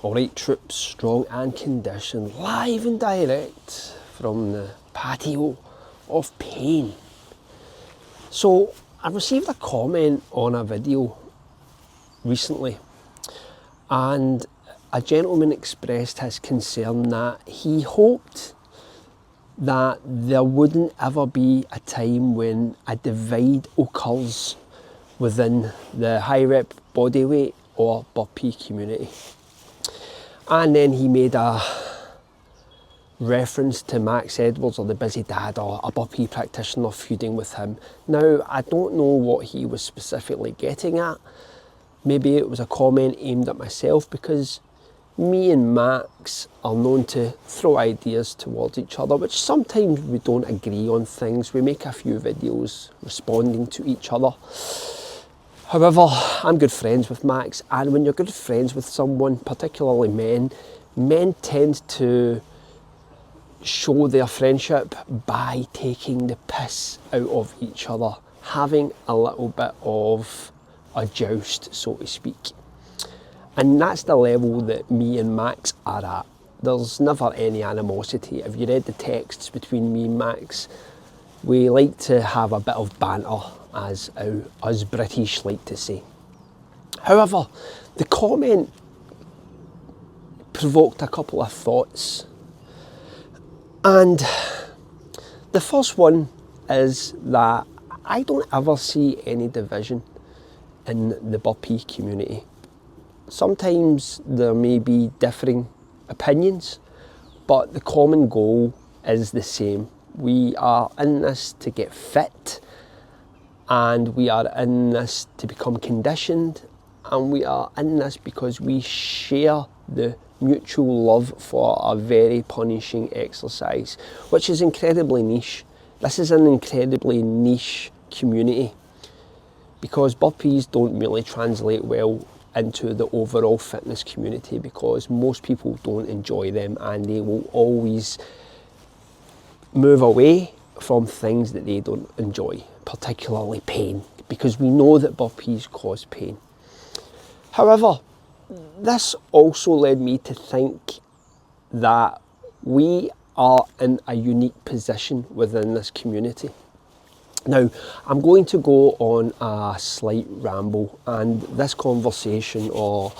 Alright troops, strong and conditioned, live and direct from the patio of pain. So I received a comment on a video recently, and a gentleman expressed his concern that he hoped that there wouldn't ever be a time when a divide occurs within the high rep bodyweight or Burpee community. And then he made a reference to Max Edwards, or the busy dad, or a Burpee practitioner feuding with him. Now, I don't know what he was specifically getting at. Maybe it was a comment aimed at myself, because me and Max are known to throw ideas towards each other, which sometimes we don't agree on things. We make a few videos responding to each other. However, I'm good friends with Max, and when you're good friends with someone, particularly men tend to show their friendship by taking the piss out of each other, having a little bit of a joust, so to speak. And that's the level that me and Max are at. There's never any animosity. If you read the texts between me and Max, we like to have a bit of banter, as us British like to say. However, the comment provoked a couple of thoughts. And the first one is that I don't ever see any division in the Burpee community. Sometimes there may be differing opinions, but the common goal is the same. We are in this to get fit, and we are in this to become conditioned, and we are in this because we share the mutual love for a very punishing exercise, which is incredibly niche. This is an incredibly niche community, because burpees don't really translate well into the overall fitness community, because most people don't enjoy them, and they will always move away from things that they don't enjoy, particularly pain, because we know that burpees cause pain. However, this also led me to think that we are in a unique position within this community. Now, I'm going to go on a slight ramble, and this conversation or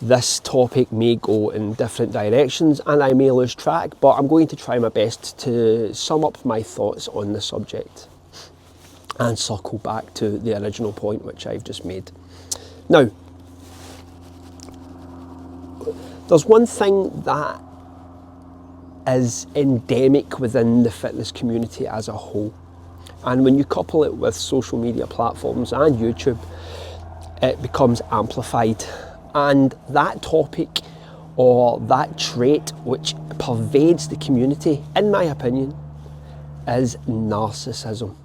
this topic may go in different directions, and I may lose track, but I'm going to try my best to sum up my thoughts on the subject and circle back to the original point which I've just made. Now, there's one thing that is endemic within the fitness community as a whole, and when you couple it with social media platforms and YouTube, it becomes amplified. And that topic, or that trait which pervades the community, in my opinion, is narcissism.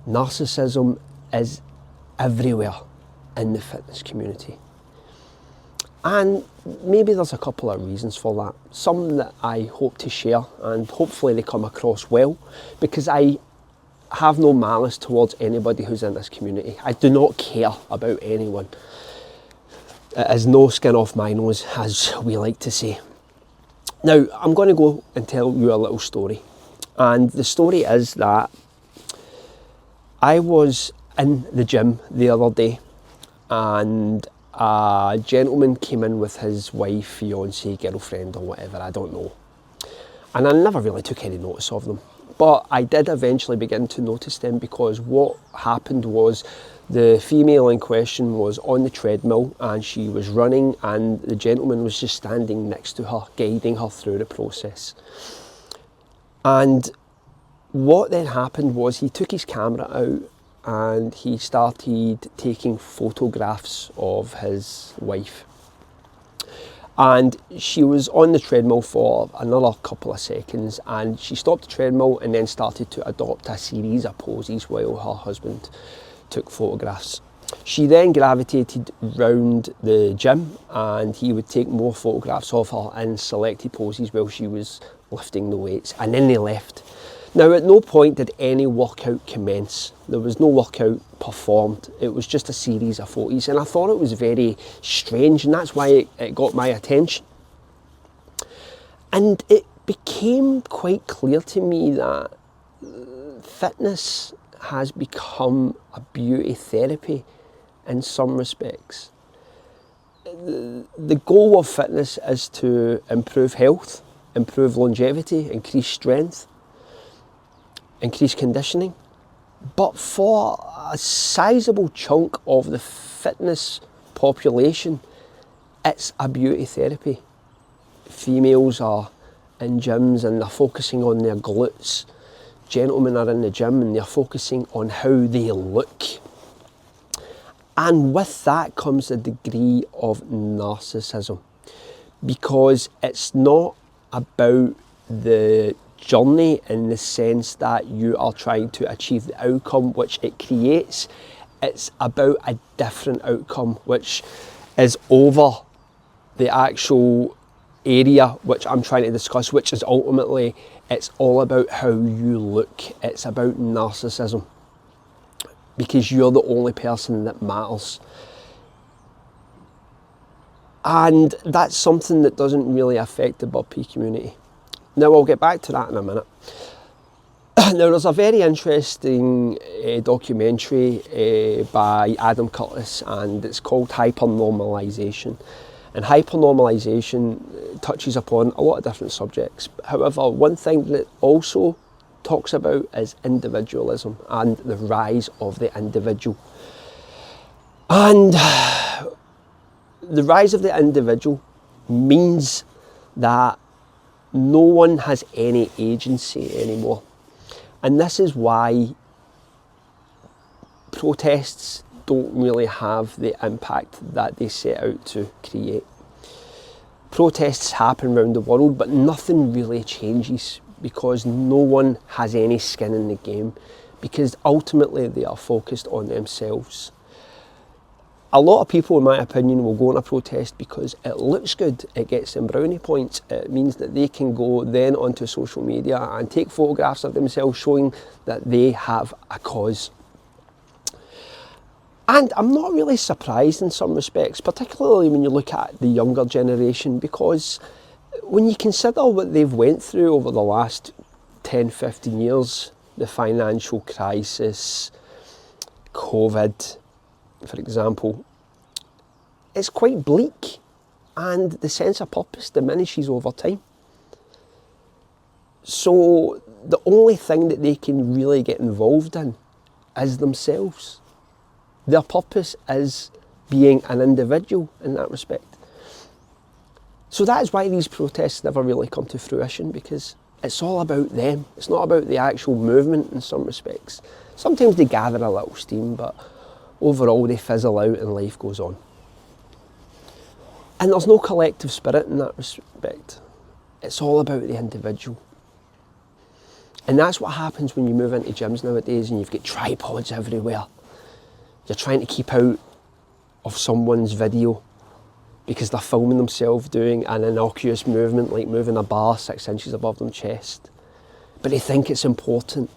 Narcissism is everywhere in the fitness community. And maybe there's a couple of reasons for that. Some that I hope to share, and hopefully they come across well, because I have no malice towards anybody who's in this community. I do not care about anyone. It is no skin off my nose, as we like to say. Now, I'm going to go and tell you a little story. And the story is that I was in the gym the other day, and a gentleman came in with his wife, fiance, girlfriend, or whatever, I don't know. And I never really took any notice of them. But I did eventually begin to notice them, because what happened was the female in question was on the treadmill and she was running, and the gentleman was just standing next to her, guiding her through the process. And what then happened was he took his camera out and he started taking photographs of his wife. And she was on the treadmill for another couple of seconds, and she stopped the treadmill and then started to adopt a series of poses while her husband took photographs. She then gravitated round the gym, and he would take more photographs of her in selected poses while she was lifting the weights, and then they left. Now, at no point did any workout commence. There was no workout performed. It was just a series of photos, and I thought it was very strange, and that's why it got my attention. And it became quite clear to me that fitness has become a beauty therapy in some respects. The goal of fitness is to improve health, improve longevity, increase strength, increase conditioning. But for a sizable chunk of the fitness population, it's a beauty therapy. Females are in gyms and they're focusing on their glutes. Gentlemen are in the gym and they're focusing on how they look. And with that comes a degree of narcissism, because it's not about the journey in the sense that you are trying to achieve the outcome which it creates. It's about a different outcome which is over the actual area which I'm trying to discuss, which is ultimately, it's all about how you look. It's about narcissism, because you're the only person that matters. And that's something that doesn't really affect the Burpee community. Now, I'll get back to that in a minute. Now, there's a very interesting documentary by Adam Curtis, and it's called Hypernormalization. And hypernormalization touches upon a lot of different subjects. However, one thing that also talks about is individualism and the rise of the individual. And the rise of the individual means that no one has any agency anymore. And this is why protests don't really have the impact that they set out to create. Protests happen around the world, but nothing really changes because no one has any skin in the game, because ultimately they are focused on themselves. A lot of people, in my opinion, will go on a protest because it looks good, it gets them brownie points, it means that they can go then onto social media and take photographs of themselves showing that they have a cause. And I'm not really surprised in some respects, particularly when you look at the younger generation, because when you consider what they've went through over the last 10, 15 years, the financial crisis, COVID, for example, it's quite bleak, and the sense of purpose diminishes over time. So the only thing that they can really get involved in is themselves. Their purpose is being an individual in that respect. So that is why these protests never really come to fruition, because it's all about them. It's not about the actual movement in some respects. Sometimes they gather a little steam, but overall they fizzle out and life goes on. And there's no collective spirit in that respect. It's all about the individual. And that's what happens when you move into gyms nowadays and you've got tripods everywhere. You're trying to keep out of someone's video because they're filming themselves doing an innocuous movement like moving a bar 6 inches above their chest. But they think it's important.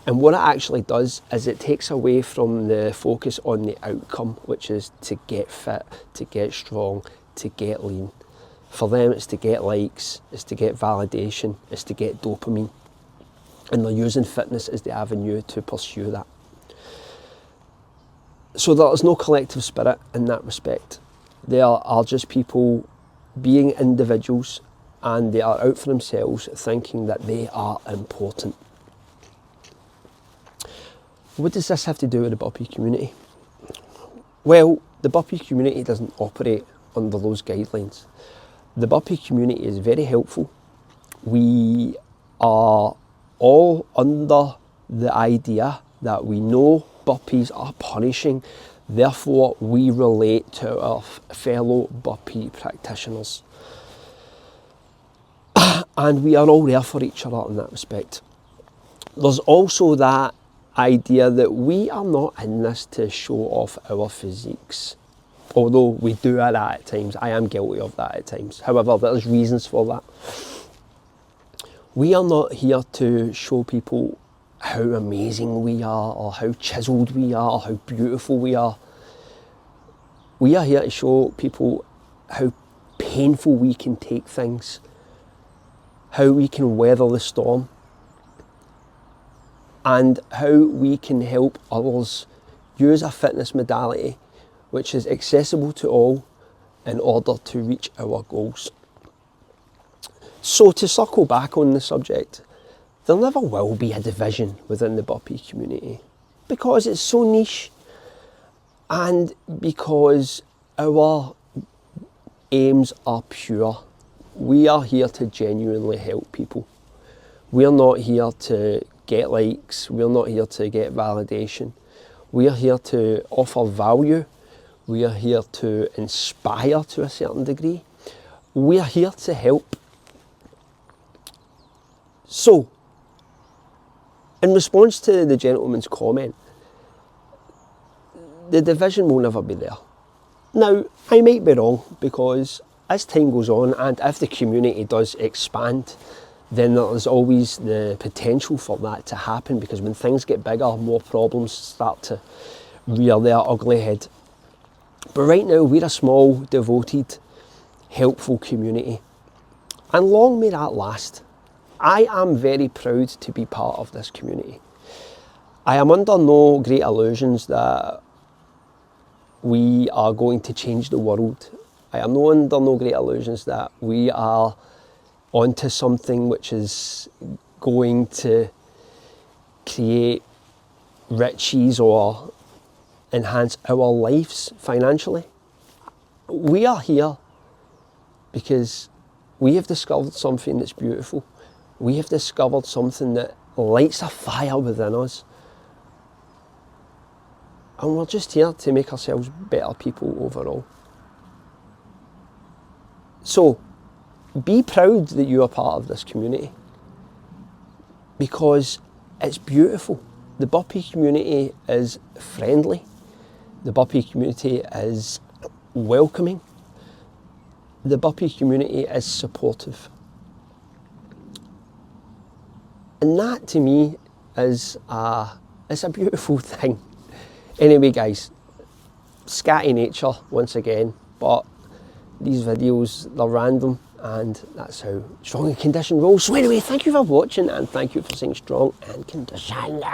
And what it actually does is it takes away from the focus on the outcome, which is to get fit, to get strong, to get lean. For them, it's to get likes, it's to get validation, it's to get dopamine. And they're using fitness as the avenue to pursue that. So there's no collective spirit in that respect. They are just people being individuals, and they are out for themselves thinking that they are important. What does this have to do with the Burpee community? Well, the Burpee community doesn't operate under those guidelines. The Burpee community is very helpful. We are all under the idea that we know burpees are punishing, therefore we relate to our fellow Burpee practitioners. And we are all there for each other in that respect. There's also that idea that we are not in this to show off our physiques. Although we do that at times. I am guilty of that at times. However, there's reasons for that. We are not here to show people how amazing we are, or how chiseled we are, or how beautiful we are. We are here to show people how painful we can take things, how we can weather the storm, and how we can help others use a fitness modality which is accessible to all in order to reach our goals. So to circle back on the subject, there never will be a division within the Burpee community, because it's so niche, and because our aims are pure. We are here to genuinely help people. We're not here to get likes, we're not here to get validation. We are here to offer value, we are here to inspire to a certain degree. We are here to help. So, in response to the gentleman's comment, the division will never be there. Now, I might be wrong, because as time goes on, and if the community does expand, then there's always the potential for that to happen, because when things get bigger, more problems start to rear their ugly head. But right now, we're a small, devoted, helpful community, and long may that last. I am very proud to be part of this community. I am under no great illusions that we are going to change the world. I am under no great illusions that we are onto something which is going to create riches or enhance our lives financially. We are here because we have discovered something that's beautiful. We have discovered something that lights a fire within us. And we're just here to make ourselves better people overall. So, be proud that you are part of this community, because it's beautiful. The Burpee community is friendly. The Burpee community is welcoming. The Burpee community is supportive. And that to me is a beautiful thing. Anyway guys, scatty nature once again, but these videos, they're random, and that's how Strong and Conditioned rolls. So anyway, thank you for watching, and thank you for saying Strong and Conditioned.